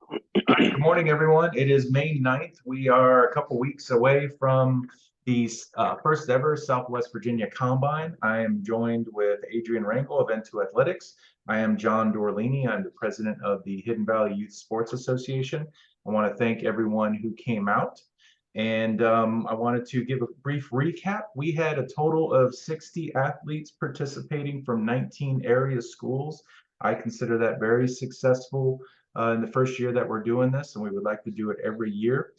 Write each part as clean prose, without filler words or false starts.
All right, good morning, everyone. It is May 9th. We are a couple weeks away from the first ever Southwest Virginia Combine. I am joined with Adrian Rangel of N2Athletex. I am John Dorlini. I'm the president of the Hidden Valley Youth Sports Association. I want to thank everyone who came out. And I wanted to give a brief recap. We had a total of 60 athletes participating from 19 area schools. I consider that very successful in the first year that we're doing this, and we would like to do it every year.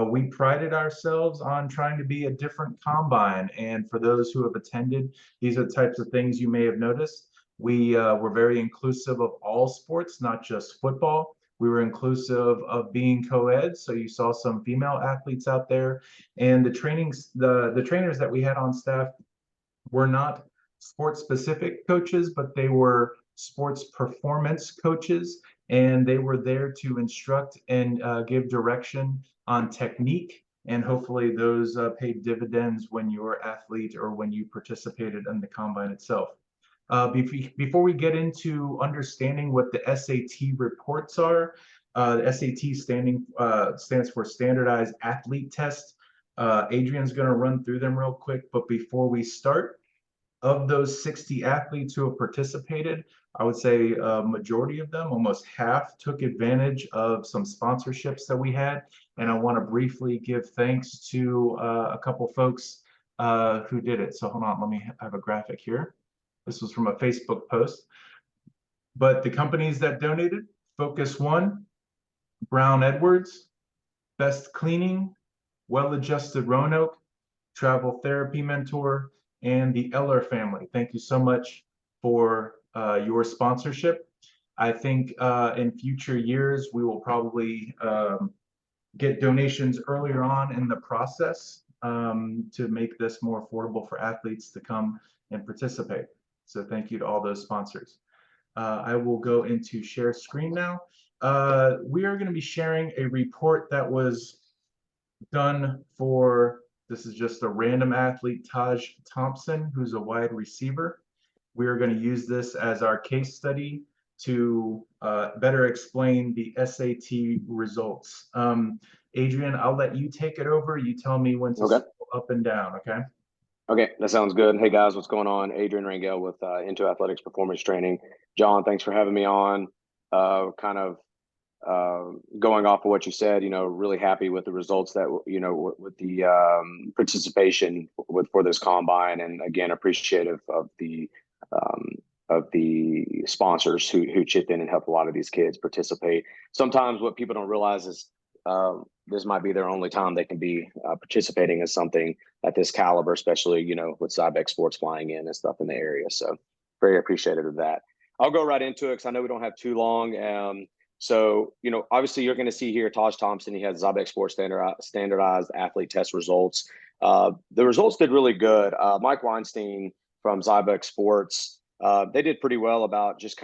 We prided ourselves on trying to be a different combine, and for those who have attended, these are the types of things you may have noticed. We were very inclusive of all sports, not just football. We were inclusive of being co-ed, so you saw some female athletes out there, and the trainers that we had on staff were not sports specific coaches, but they were sports performance coaches, and they were there to instruct and give direction on technique. And hopefully those paid dividends when you were athlete or when you participated in the combine itself. Before we get into understanding what the S.A.T reports are, the S.A.T stands for Standardized Athlete Test. Adrian's going to run through them real quick, but before we start, of those 60 athletes who have participated, I would say a majority of them, almost half, took advantage of some sponsorships that we had. And I want to briefly give thanks to a couple folks who did it. So hold on, let me have a graphic here. This was from a Facebook post. But the companies that donated: Focus One, Brown Edwards, Best Cleaning, Well-Adjusted Roanoke, Travel Therapy Mentor, and the Eller family. Thank you so much for your sponsorship. I think in future years, we will probably get donations earlier on in the process to make this more affordable for athletes to come and participate. So thank you to all those sponsors. I will go into share screen now. We are going to be sharing a report that was done for, this is just a random athlete, Taj Thompson, who's a wide receiver. We are going to use this as our case study to better explain the S.A.T results. Adrian, I'll let you take it over. You tell me when to scroll up and down, okay? Okay, that sounds good. Hey guys, what's going on? Adrian Rangel with N2Athletex Performance Training. John, thanks for having me on. Going off of what you said, really happy with the results that, with the participation for this combine, and again, appreciative of the sponsors who chipped in and helped a lot of these kids participate. Sometimes what people don't realize is this might be their only time they can be participating in something at this caliber, especially, with ZYBEK Sports flying in and stuff in the area. So very appreciative of that. I'll go right into it because I know we don't have too long. So, obviously you're going to see here Taj Thompson. He has ZYBEK Sports standardized athlete test results. The results did really good. Mike Weinstein from ZYBEK Sports, they did pretty well about just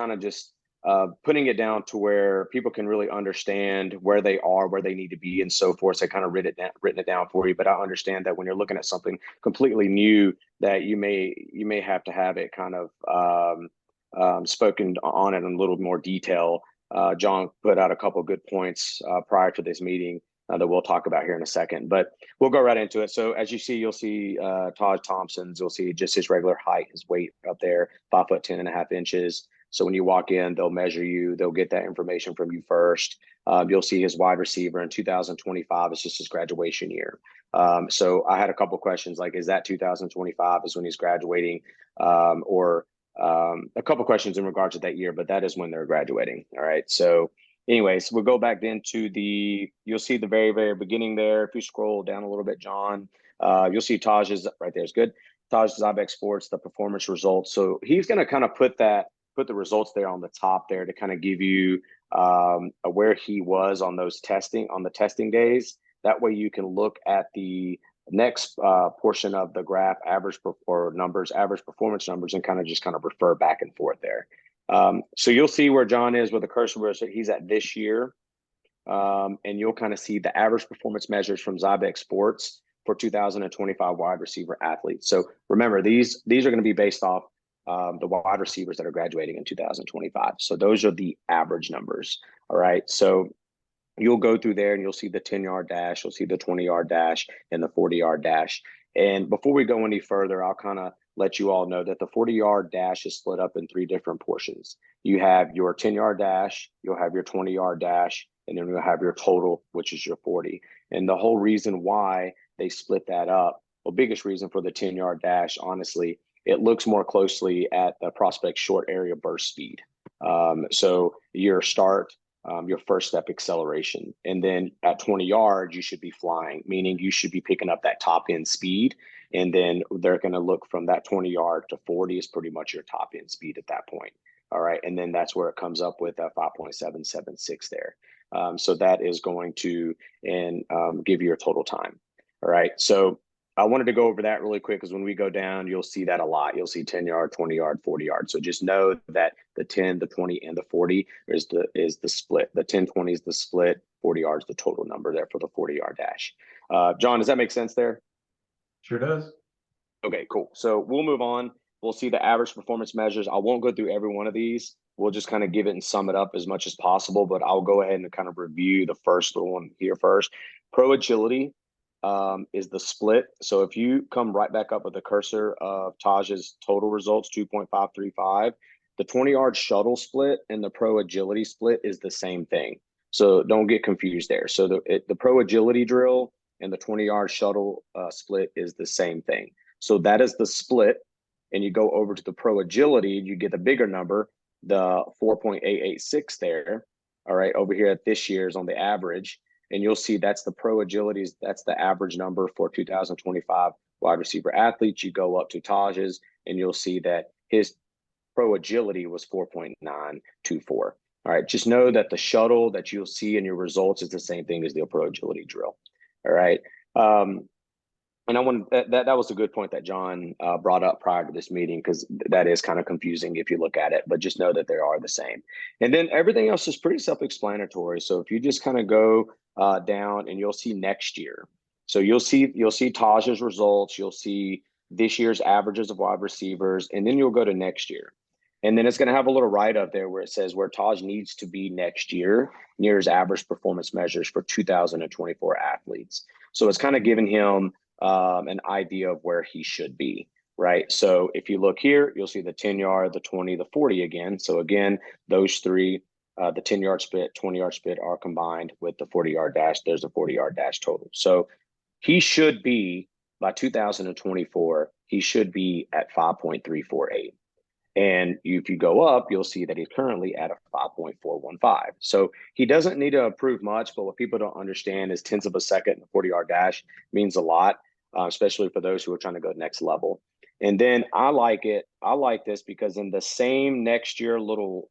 putting it down to where people can really understand where they are, where they need to be, and so forth. So I kind of written it down for you. But I understand that when you're looking at something completely new, that you may have to have it kind of spoken on it in a little more detail. John put out a couple of good points prior to this meeting that we'll talk about here in a second, but we'll go right into it. So as you see, you'll see Taj Thompson's, you'll see just his regular height, his weight up there, 5'10.5". So when you walk in, they'll measure you, they'll get that information from you first. You'll see his wide receiver in 2025 is just his graduation year. So I had a couple of questions like, is that 2025 is when he's graduating, or a couple questions in regards to that year, but that is when they're graduating. All right. So anyways, we'll go back then to you'll see the very, very beginning there. If you scroll down a little bit, John, you'll see Taj's right there. It's good. Taj ZYBEK Sports, the performance results. So he's going to kind of put the results there on the top there to kind of give you where he was on the testing days. That way you can look at the next portion of the graph, average performance numbers, and kind of refer back and forth there. So you'll see where John is, where the cursor was. He's at this year, and you'll kind of see the average performance measures from ZYBEK Sports for 2025 wide receiver athletes. So remember, these are going to be based off the wide receivers that are graduating in 2025. So those are the average numbers. All right. So you'll go through there and you'll see the 10-yard dash, you'll see the 20-yard dash, and the 40-yard dash. And before we go any further, I'll kind of let you all know that the 40-yard dash is split up in 3 different portions. You have your 10-yard dash, you'll have your 20-yard dash, and then you'll have your total, which is your 40. And the whole reason why they split that up, the biggest reason for the 10-yard dash, honestly, it looks more closely at the prospect short area burst speed. So your start, your first step acceleration. And then at 20 yards, you should be flying, meaning you should be picking up that top end speed. And then they're going to look from that 20-yard to 40 is pretty much your top end speed at that point. All right. And then that's where it comes up with a 5.776 there. So that is going to give you your total time. All right. So I wanted to go over that really quick because when we go down, you'll see that a lot. You'll see 10-yard, 20-yard, 40-yard. So just know that the 10, the 20, and the 40 is the split. The 10, 20 is the split. 40 yards the total number there for the 40-yard dash. John, does that make sense there? Sure does. Okay, cool. So we'll move on. We'll see the average performance measures. I won't go through every one of these. We'll just kind of give it and sum it up as much as possible, but I'll go ahead and kind of review the first one here first. Pro agility is the split. So if you come right back up with the cursor of Taj's total results, 2.535, the 20-yard shuttle split and the pro agility split is the same thing. So don't get confused there. So the pro agility drill and the 20-yard shuttle split is the same thing. So that is the split. And you go over to the pro agility, you get the bigger number, the 4.886 there. All right, over here at this year's on the average. And you'll see that's the pro agilities. That's the average number for 2025 wide receiver athletes. You go up to Taj's and you'll see that his pro agility was 4.924. All right, just know that the shuttle that you'll see in your results is the same thing as the pro agility drill. All right. And I want that was a good point that John brought up prior to this meeting, because that is kind of confusing if you look at it, but just know that they are the same. And then everything else is pretty self-explanatory. So if you just kind of go down and you'll see next year. So you'll see Taj's results, you'll see this year's averages of wide receivers, and then you'll go to next year. And then it's going to have a little write-up there where it says where Taj needs to be next year near his average performance measures for 2024 athletes. So it's kind of giving him an idea of where he should be, right? So if you look here, you'll see the 10-yard, the 20, the 40 again. So again, those three, the 10-yard split, 20-yard split are combined with the 40-yard dash. There's a 40-yard dash total. So he should be, by 2024, he should be at 5.348. And if you go up, you'll see that he's currently at a 5.415. So he doesn't need to improve much, but what people don't understand is tenths of a second in the 40-yard dash means a lot, especially for those who are trying to go next level. And then I like it. I like this because in the same next year little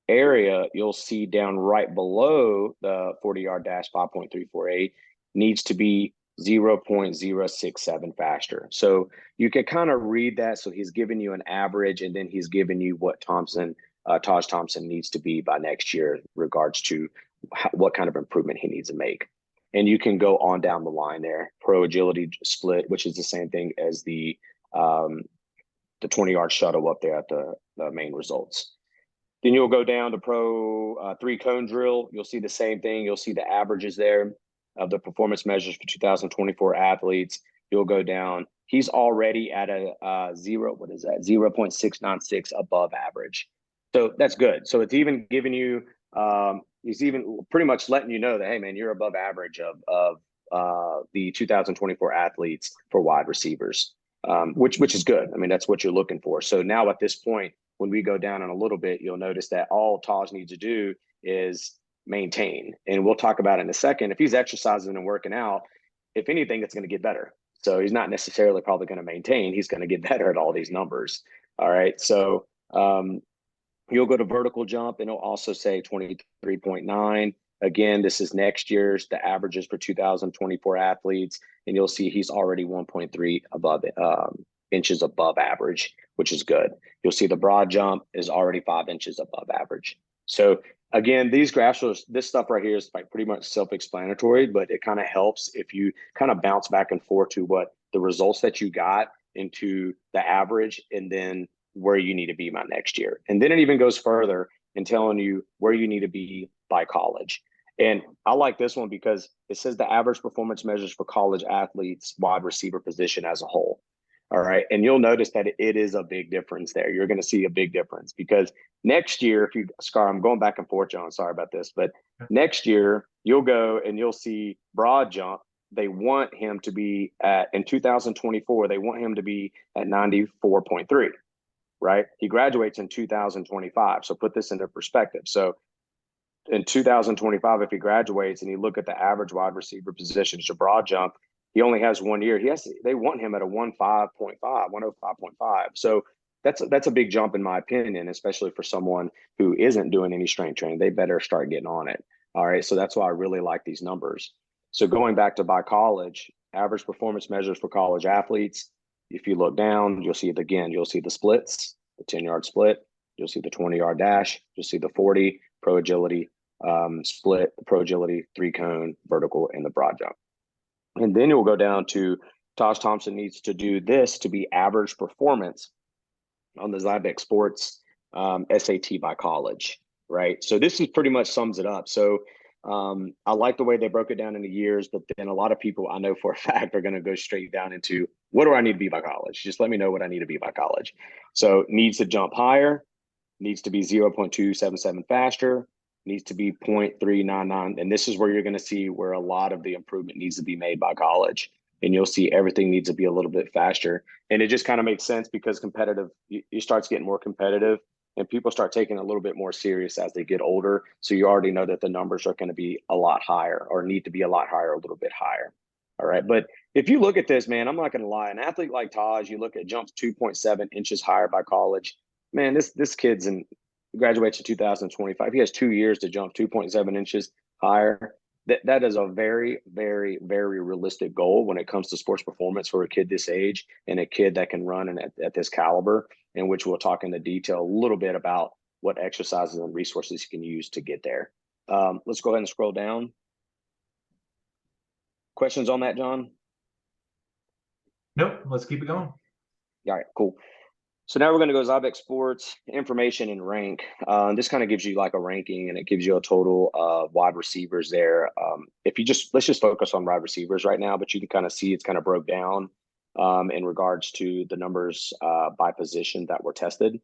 area, you'll see down right below the 40-yard dash 5.348 needs to be 0.067 faster. So you can kind of read that. So he's giving you an average, and then he's giving you what Taj Thompson needs to be by next year in regards to what kind of improvement he needs to make. And you can go on down the line there. Pro agility split, which is the same thing as the 20-yard shuttle up there at the main results. Then you'll go down to pro 3-cone drill. You'll see the same thing. You'll see the averages there of the performance measures for 2024 athletes. You'll go down. He's already at a 0.696 above average. So that's good. So it's even giving you, he's even pretty much letting you know that, hey man, you're above average of the 2024 athletes for wide receivers, which is good. I mean, that's what you're looking for. So now at this point, when we go down in a little bit, you'll notice that all Taj needs to do is maintain. And we'll talk about it in a second. If he's exercising and working out, if anything, it's going to get better. So he's not necessarily probably going to maintain. He's going to get better at all these numbers. All right. So you'll go to vertical jump and it'll also say 23.9. Again, this is next year's, the averages for 2024 athletes. And you'll see he's already 1.3 above inches above average, which is good. You'll see the broad jump is already 5 inches above average. So again, these graphs, this stuff right here is like pretty much self-explanatory, but it kind of helps if you kind of bounce back and forth to what the results that you got into the average and then where you need to be by next year. And then it even goes further in telling you where you need to be by college. And I like this one because it says the average performance measures for college athletes, wide receiver position as a whole. All right. And you'll notice that it is a big difference there. You're going to see a big difference because next year, if you, Scar, I'm going back and forth, John, sorry about this, but next year you'll go and you'll see broad jump. They want him to be at, in 2024, they want him to be at 94.3, right? He graduates in 2025. So put this into perspective. So in 2025, if he graduates and you look at the average wide receiver position, it's a broad jump, he only has 1 year. They want him at a 105.5, 105.5. So that's a big jump in my opinion, especially for someone who isn't doing any strength training. They better start getting on it. All right. So that's why I really like these numbers. So going back to by college, average performance measures for college athletes. If you look down, you'll see it again. You'll see the splits, the 10-yard split. You'll see the 20-yard dash. You'll see the 40 pro agility split, the pro agility, 3-cone, vertical, and the broad jump. And then you'll go down to Taj Thompson needs to do this to be average performance on the ZYBEK Sports S.A.T by college, right? So this is pretty much sums it up. So I like the way they broke it down into years, but then a lot of people I know for a fact are going to go straight down into what do I need to be by college? Just let me know what I need to be by college. So needs to jump higher, needs to be 0.277 faster, needs to be 0.399. And this is where you're going to see where a lot of the improvement needs to be made by college. And you'll see everything needs to be a little bit faster. And it just kind of makes sense because competitive, you starts getting more competitive and people start taking it a little bit more serious as they get older. So you already know that the numbers are going to be a lot higher or need to be a lot higher, a little bit higher. All right. But if you look at this, man, I'm not going to lie. An athlete like Taj, you look at jumps 2.7 inches higher by college. Man, this kid's graduates in 2025. He has 2 years to jump 2.7 inches higher. That is a very, very, very realistic goal when it comes to sports performance for a kid this age and a kid that can run and at this caliber, in which we'll talk into detail a little bit about what exercises and resources you can use to get there. Let's go ahead and scroll down. Questions on that, John? Nope. Let's keep it going. All right, cool. So now we're going to go ZYBEK Sports, information, and rank. This kind of gives you like a ranking, and it gives you a total of wide receivers there. If you let's just focus on wide receivers right now, but you can kind of see it's kind of broke down in regards to the numbers by position that were tested.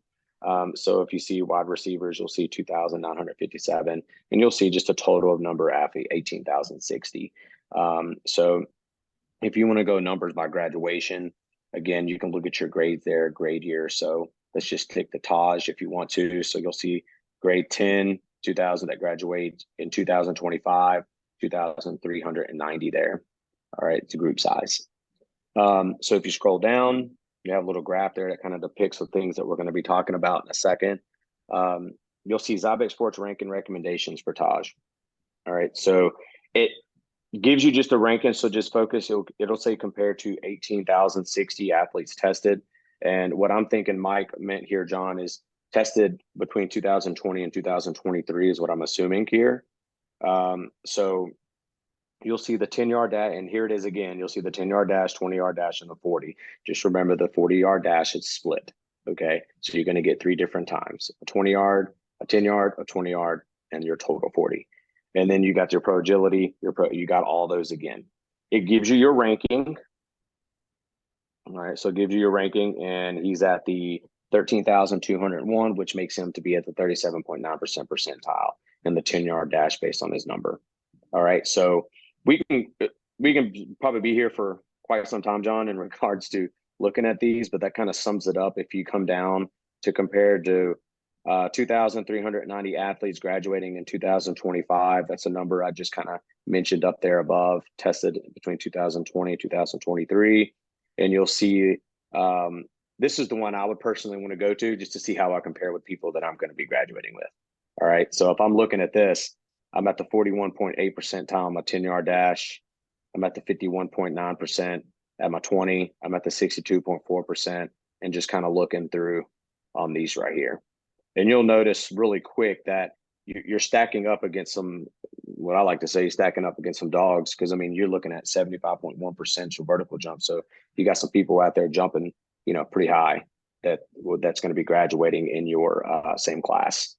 So if you see wide receivers, you'll see 2,957, and you'll see just a total of number of athlete 18,060. So if you want to go numbers by graduation, again, you can look at your grades there, grade year. So let's just click the Taj if you want to. So you'll see grade 10, 2000 that graduate in 2025, 2,390 there. All right, it's a group size. So if you scroll down, you have a little graph there that kind of depicts the things that we're going to be talking about in a second. You'll see ZYBEK Sports ranking recommendations for Taj. All right, so it gives you just a ranking. So just focus. It'll say compared to 18,060 athletes tested. And what I'm thinking Mike meant here, John, is tested between 2020 and 2023 is what I'm assuming here. So you'll see the 10-yard dash, and here it is again. You'll see the 10-yard dash, 20-yard dash, and the 40. Just remember the 40-yard dash is split. Okay, so you're going to get 3 different times: a 20-yard, a 10-yard, a 20-yard, and your total 40. And then you got your pro agility, you got all those again. It gives you your ranking. All right, so it gives you your ranking, and he's at the 13,201, which makes him to be at the 37.9% percentile in the 10-yard dash based on his number. All right, so we can probably be here for quite some time, John, in regards to looking at these, but that kind of sums it up. If you come down to compare to 2,390 athletes graduating in 2025. That's a number I just kind of mentioned up there above, tested between 2020 and 2023. And you'll see this is the one I would personally want to go to just to see how I compare with people that I'm going to be graduating with. All right. So if I'm looking at this, I'm at the 41.8 percentile on my 10-yard dash. I'm at the 51.9% at my 20. I'm at the 62.4%, and just kind of looking through on these right here. And you'll notice really quick that you're stacking up against some, what I like to say, stacking up against some dogs. Because, I mean, you're looking at 75.1% for vertical jump. So you got some people out there jumping, pretty high that's going to be graduating in your same class.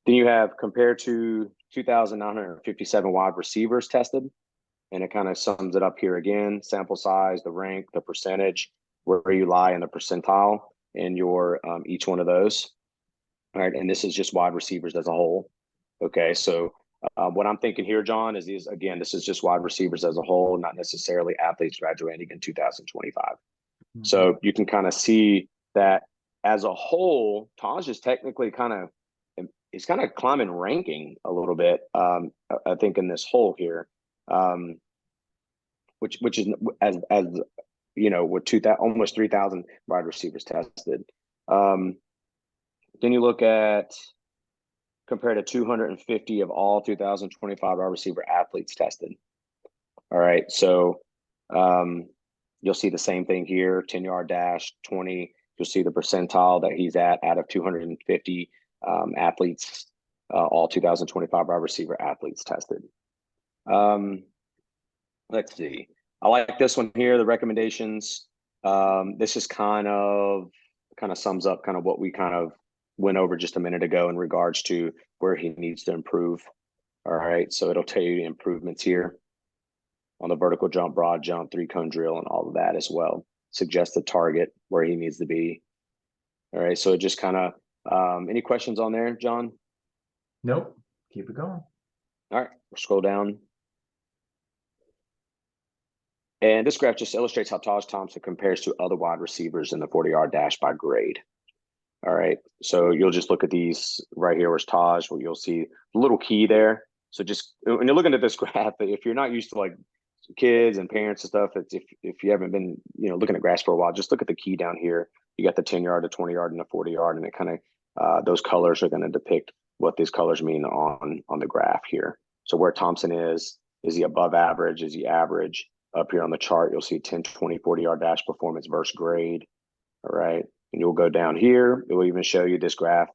Then you have compared to 2,957 wide receivers tested. And it kind of sums it up here again, sample size, the rank, the percentage, where you lie in the percentile in your each one of those. All right. And this is just wide receivers as a whole. Okay. So what I'm thinking here, John, is again, this is just wide receivers as a whole, not necessarily athletes graduating in 2025. Mm-hmm. So you can kind of see that as a whole, Taj is technically he's kind of climbing ranking a little bit, I think, in this whole here. Which is as you know, with almost 3,000 wide receivers tested. Then you look at compared to 250 of all 2025 wide receiver athletes tested. All right, so you'll see the same thing here: 10-yard dash, 20. You'll see the percentile that he's at out of 250 athletes, all 2025 wide receiver athletes tested. Let's see. I like this one here, the recommendations. This is kind of sums up kind of what we kind of went over just a minute ago in regards to where he needs to improve. All right, so it'll tell you the improvements here on the vertical jump, broad jump, 3-cone drill, and all of that as well. Suggest the target where he needs to be. All right, so just kind of, any questions on there, John? Nope, keep it going. All right, we'll scroll down. And this graph just illustrates how Taj Thompson compares to other wide receivers in the 40-yard dash by grade. All right, so you'll just look at these right here. Where's Taj? Well, you'll see the little key there. So just when you're looking at this graph, if you're not used to like kids and parents and stuff, if you haven't been looking at graphs for a while, just look at the key down here. You got the 10-yard, the 20-yard, and the 40-yard, and it kind of those colors are going to depict what these colors mean on the graph here. So where Thompson is he above average? Is he average? Up here on the chart, you'll see 10, 20, 40-yard dash performance versus grade. All right. And you'll go down here. It will even show you this graph.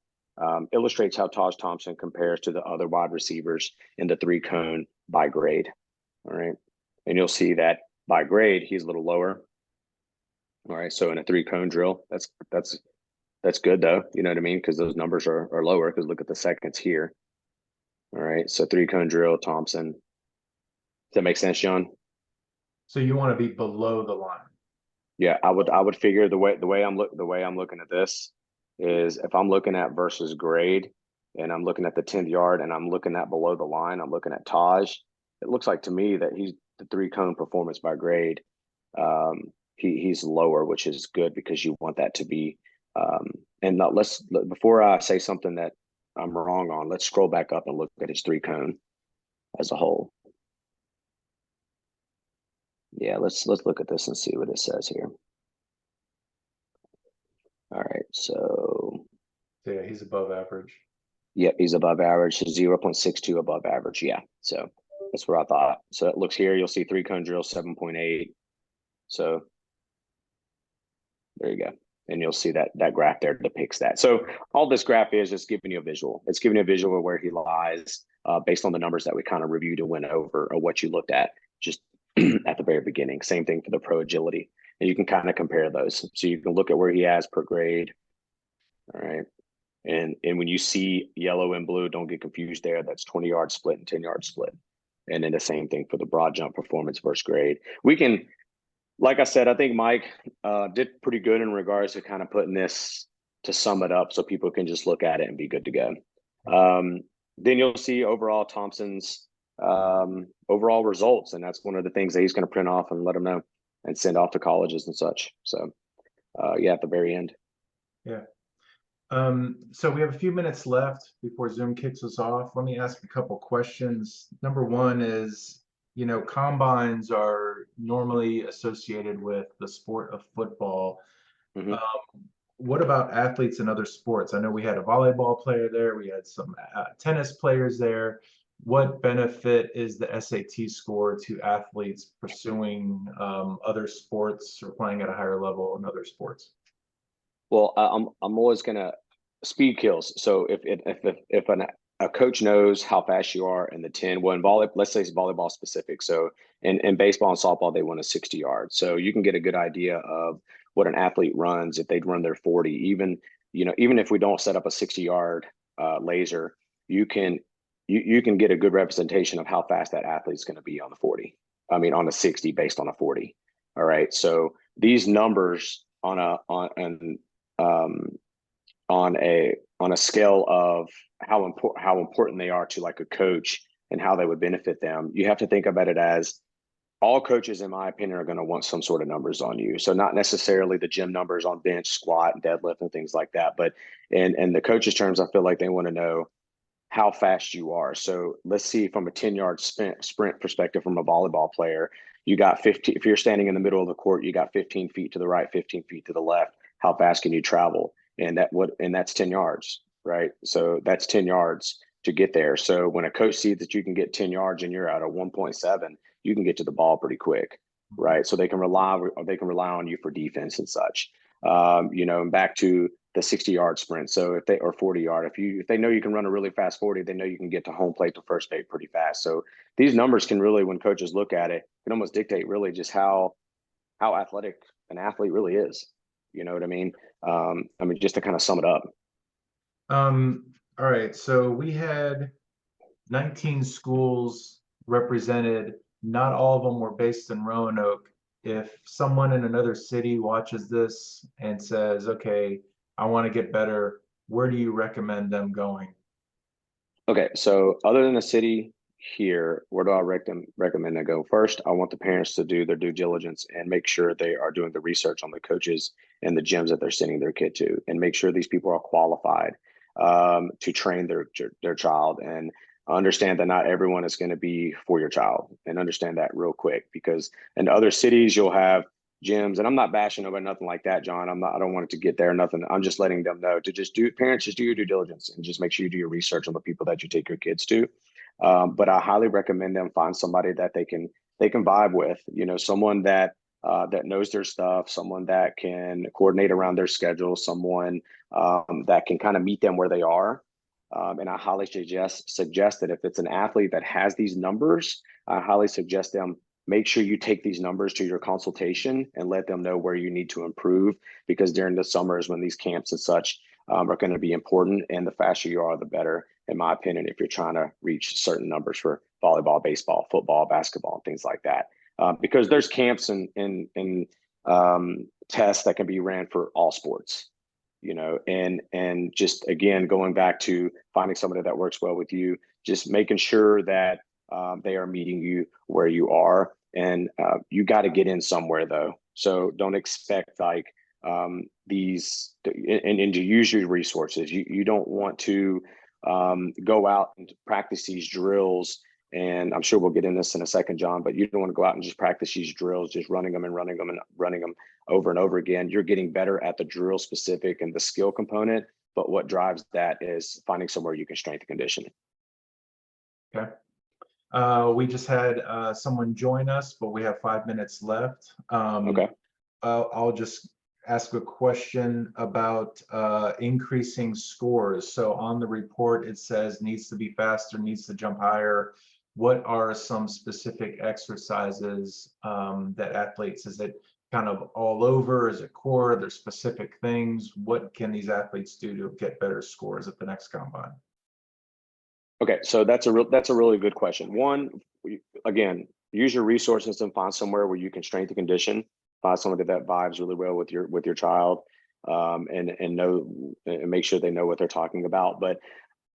Illustrates how Taj Thompson compares to the other wide receivers in the 3-cone by grade. All right. And you'll see that by grade, he's a little lower. All right. So in a 3-cone drill, that's good though. You know what I mean? Because those numbers are lower, because look at the seconds here. All right. So 3-cone drill, Thompson. Does that make sense, John? So you want to be below the line. Yeah, I would figure the way I'm looking at this is if I'm looking at versus grade and I'm looking at the 10th yard and I'm looking at below the line, I'm looking at Taj. It looks like to me that he's the 3-cone performance by grade. He's lower, which is good because you want that to be. And now before I say something that I'm wrong on, let's scroll back up and look at his 3-cone as a whole. Yeah, let's look at this and see what it says here. All right, so yeah, he's above average. Yep, he's above average. So 0.62 above average. Yeah, so that's what I thought. So it looks here. You'll see 3-cone drill 7.8. So there you go, and you'll see that graph there depicts that. So all this graph is just giving you a visual. It's giving you a visual of where he lies based on the numbers that we kind of reviewed and went over, or what you looked at just at the very beginning. Same thing for the pro agility, and you can kind of compare those. So you can look at where he has per grade. All right, and when you see yellow and blue, don't get confused there. That's 20-yard split and 10-yard split. And then the same thing for the broad jump performance versus grade. We can, like I said, I think Mike did pretty good in regards to kind of putting this to sum it up so people can just look at it and be good to go. Then you'll see overall Thompson's overall results, and that's one of the things that he's going to print off and let them know and send off to colleges and such. So yeah, at the very end. Yeah. So we have a few minutes left before Zoom kicks us off. Let me ask a couple questions. Number one is, combines are normally associated with the sport of football. Mm-hmm. What about athletes in other sports? I know we had a volleyball player there. We had some tennis players there. What benefit is the S.A.T score to athletes pursuing other sports or playing at a higher level in other sports? Well, I'm always gonna speed kills. So if a coach knows how fast you are in the 10, well, in volleyball, let's say it's volleyball specific. So in baseball and softball, they want a 60 yard. So you can get a good idea of what an athlete runs if they'd run their 40. Even if we don't set up a 60-yard laser, you can you can get a good representation of how fast that athlete's going to be on the 40. I mean, on a 60 based on a 40. All right. So these numbers on a scale of how important they are to like a coach and how they would benefit them, you have to think about it as all coaches, in my opinion, are going to want some sort of numbers on you. So not necessarily the gym numbers on bench, squat, and deadlift and things like that, but in the coaches' terms, I feel like they want to know how fast you are. So let's see from a 10-yard sprint perspective from a volleyball player, you got 15, if you're standing in the middle of the court, you got 15 feet to the right, 15 feet to the left. How fast can you travel? And that's 10 yards, right? So that's 10 yards to get there. So when a coach sees that you can get 10 yards and you're at a 1.7, you can get to the ball pretty quick, right? So they can rely on you for defense and such. And back to the 60-yard sprint. So if they, or 40-yard, if they know you can run a really fast 40, they know you can get to home plate to first base pretty fast. So these numbers can really, when coaches look at it, can almost dictate really just how athletic an athlete really is. You know what I mean? Just to kind of sum it up. All right. So we had 19 schools represented. Not all of them were based in Roanoke. If someone in another city watches this and says, okay, I want to get better, where do you recommend them going? Okay, so other than the city here, where do I recommend they go? First, I want the parents to do their due diligence and make sure they are doing the research on the coaches and the gyms that they're sending their kid to, and make sure these people are qualified to train their child, and understand that not everyone is going to be for your child, and understand that real quick, because in other cities you'll have gyms, and I'm not bashing nobody, nothing like that, John. I don't want it to get there, nothing. I'm just letting them know to parents, just do your due diligence and just make sure you do your research on the people that you take your kids to. But I highly recommend them find somebody that they can vibe with, someone that knows their stuff, someone that can coordinate around their schedule, someone that can kind of meet them where they are. And I highly suggest that if it's an athlete that has these numbers, I highly suggest them make sure you take these numbers to your consultation and let them know where you need to improve, because during the summers when these camps and such are going to be important, and the faster you are, the better, in my opinion, if you're trying to reach certain numbers for volleyball, baseball, football, basketball, and things like that. Because there's camps and tests that can be ran for all sports, and just, again, going back to finding somebody that works well with you, just making sure that they are meeting you where you are. And you got to get in somewhere, though. So don't expect like these and to use your resources. You don't want to go out and practice these drills. And I'm sure we'll get in this in a second, John, but you don't want to go out and just practice these drills, just running them over and over again. You're getting better at the drill specific and the skill component, but what drives that is finding somewhere you can strength and condition. Okay. We just had someone join us, but we have 5 minutes left. Okay. I'll just ask a question about increasing scores. So on the report, it says needs to be faster, needs to jump higher. What are some specific exercises that athletes, is it kind of all over? Is it core? Are there specific things? What can these athletes do to get better scores at the next combine? Okay, so that's a really good question. One, again, use your resources and find somewhere where you can strength and condition. Find somebody that vibes really well with your child, and make sure they know what they're talking about. But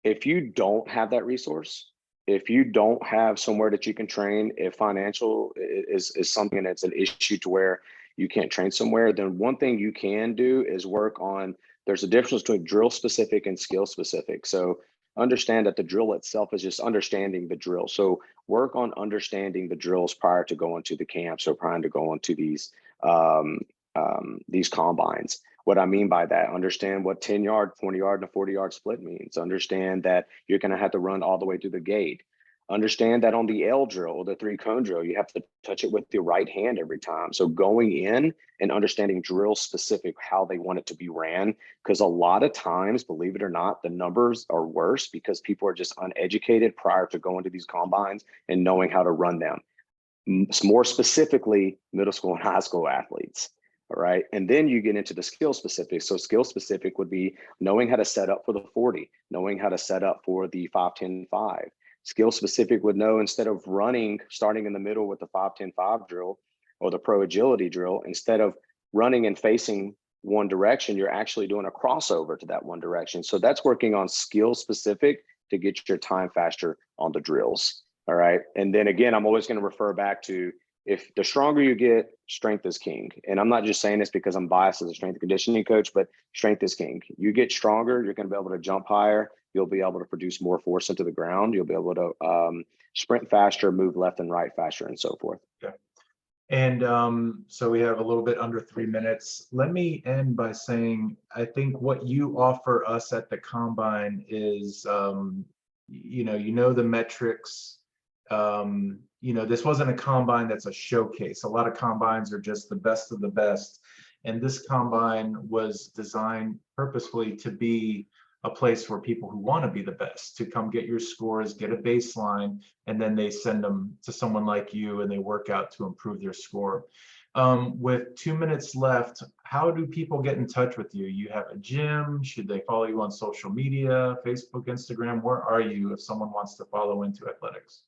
if you don't have that resource, if you don't have somewhere that you can train, if financial is something that's an issue to where you can't train somewhere, then one thing you can do is work on. There's a difference between drill specific and skill specific. So understand that the drill itself is just understanding the drill. So work on understanding the drills prior to going to the camps or prior to going to these combines. What I mean by that, understand what 10-yard, 20-yard, and a 40-yard split means. Understand that you're going to have to run all the way to the gate. Understand that on the L drill or the 3-cone drill, you have to touch it with the right hand every time. So going in and understanding drill specific, how they want it to be ran, because a lot of times, believe it or not, the numbers are worse because people are just uneducated prior to going to these combines and knowing how to run them. More specifically, middle school and high school athletes, All right. And then you get into the skill specific. So skill specific would be knowing how to set up for the 40, knowing how to set up for the 5-10-5. Skill specific would know, instead of running, starting in the middle with the 5-10-5 drill or the pro agility drill, instead of running and facing one direction, you're actually doing a crossover to that one direction. So that's working on skill specific to get your time faster on the drills. All right. And then again, I'm always going to refer back to, if the stronger you get, strength is king. And I'm not just saying this because I'm biased as a strength and conditioning coach, but strength is king. You get stronger, you're going to be able to jump higher. You'll be able to produce more force into the ground. You'll be able to sprint faster, move left and right faster, and so forth. Yeah. And so we have a little bit under 3 minutes. Let me end by saying, I think what you offer us at the Combine is, you know the metrics. This wasn't a Combine that's a showcase. A lot of Combines are just the best of the best. And this Combine was designed purposefully to be a place for people who want to be the best, to come get your scores, get a baseline, and then they send them to someone like you and they work out to improve their score. With 2 minutes left, how do people get in touch with you? You have a gym? Should they follow you on social media, Facebook, Instagram? Where are you if someone wants to follow N2Athletex?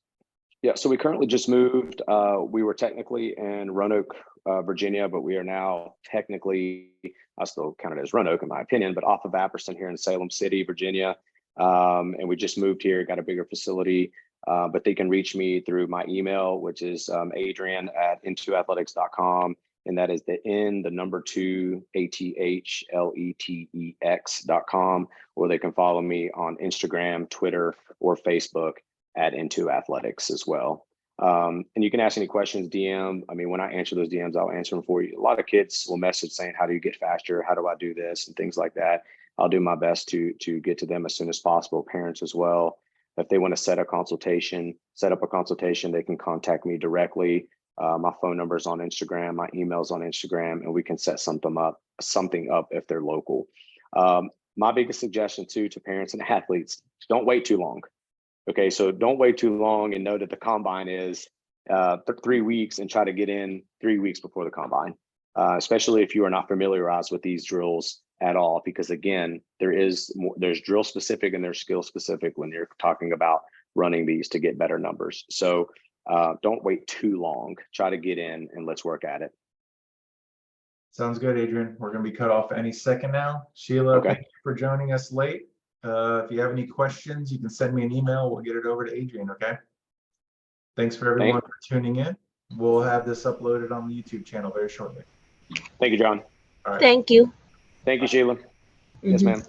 Yeah, so we currently just moved. We were technically in Roanoke, Virginia, but we are now technically, I still count it as Roanoke in my opinion, but off of Apperson here in Salem City, Virginia. And we just moved here, got a bigger facility, but they can reach me through my email, which is Adrian at N2Athletex.com. And that is the N, the number 2, ATHLETEX.com, or they can follow me on Instagram, Twitter, or Facebook at N2Athletex as well. And you can ask any questions, DM. I mean, when I answer those DMs, I'll answer them for you. A lot of kids will message saying, how do you get faster? How do I do this? And things like that. I'll do my best to get to them as soon as possible. Parents as well. If they want to set up a consultation, they can contact me directly. My phone number is on Instagram, my email's on Instagram, and we can set something up if they're local. My biggest suggestion too to parents and athletes, don't wait too long. Okay, so don't wait too long and know that the Combine is 3 weeks and try to get in 3 weeks before the Combine, especially if you are not familiarized with these drills at all, because again, there's drill specific and there's skill specific when you're talking about running these to get better numbers. So don't wait too long, try to get in and let's work at it. Sounds good, Adrian. We're going to be cut off any second now. Sheila, Okay. Thank you for joining us late. If you have any questions, you can send me an email. We'll get it over to Adrian, okay? Thanks for everyone for tuning in. We'll have this uploaded on the YouTube channel very shortly. Thank you, John. All right. Thank you. Thank you, Sheila. Yes, ma'am.